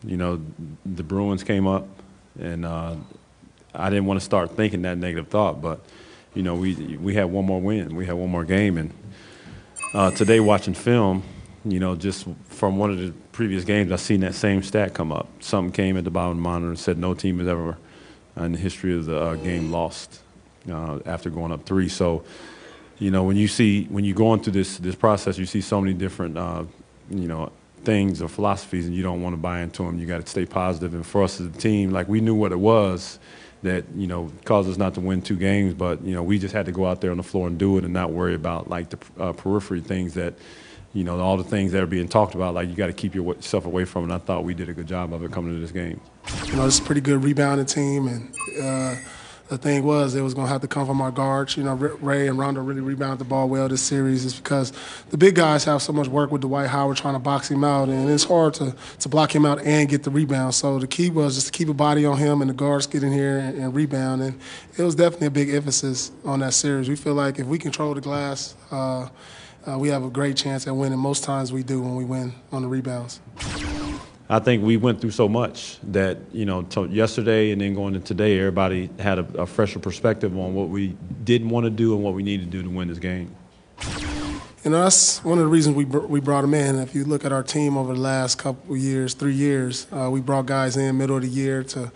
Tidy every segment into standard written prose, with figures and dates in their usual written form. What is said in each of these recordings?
You know, the Bruins came up, and I didn't want to start thinking that negative thought, but you know, we had one more win, we had one more game, and today watching film, you know, just from one of the previous games, I seen that same stat come up. Something came at the bottom of the monitor and said no team has ever in the history of the game lost after going up 3. So, you know, when you're going through this process, you see so many different, you know, things or philosophies, and you don't want to buy into them. You got to stay positive. And for us as a team, like, we knew what it was that, you know, caused us not to win 2 games, but, you know, we just had to go out there on the floor and do it and not worry about, like, the periphery things that, you know, all the things that are being talked about, like, you got to keep yourself away from it. And I thought we did a good job of it coming to this game. You know, it's a pretty good rebounding team, and the thing was, it was going to have to come from our guards. You know, Ray and Rondo really rebounded the ball well this series. It's because the big guys have so much work with Dwight Howard trying to box him out, and it's hard to block him out and get the rebound. So the key was just to keep a body on him and the guards get in here and rebound. And it was definitely a big emphasis on that series. We feel like if we control the glass, we have a great chance at winning. Most times we do when we win on the rebounds. I think we went through so much that, you know, yesterday and then going to today, everybody had a fresher perspective on what we didn't want to do and what we needed to do to win this game. You know, that's one of the reasons we brought him in. If you look at our team over the last couple of years, 3 years, we brought guys in middle of the year to,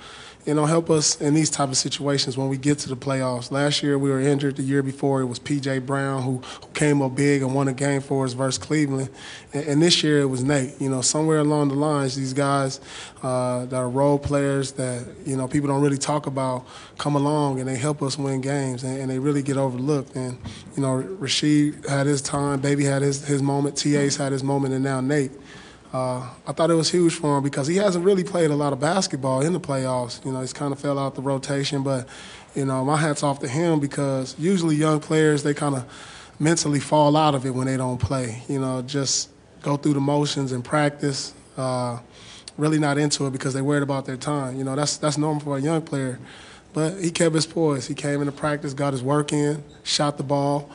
you know, help us in these type of situations when we get to the playoffs. Last year we were injured. The year before it was P.J. Brown who came up big and won a game for us versus Cleveland. And this year it was Nate. You know, somewhere along the lines, these guys that are role players that, you know, people don't really talk about come along and they help us win games and they really get overlooked. And, you know, Rasheed had his time, Baby had his moment, T.A.'s had his moment, and now Nate. I thought it was huge for him because he hasn't really played a lot of basketball in the playoffs. You know, he's kind of fell out the rotation, but, you know, my hat's off to him because usually young players, they kind of mentally fall out of it when they don't play. You know, just go through the motions and practice, really not into it because they're worried about their time. You know, that's normal for a young player. But he kept his poise. He came into practice, got his work in, shot the ball,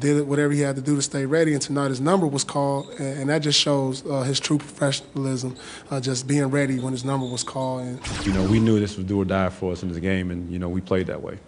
did whatever he had to do to stay ready, and tonight his number was called, and that just shows his true professionalism, just being ready when his number was called. And you know, we knew this was do or die for us in this game, and, you know, we played that way.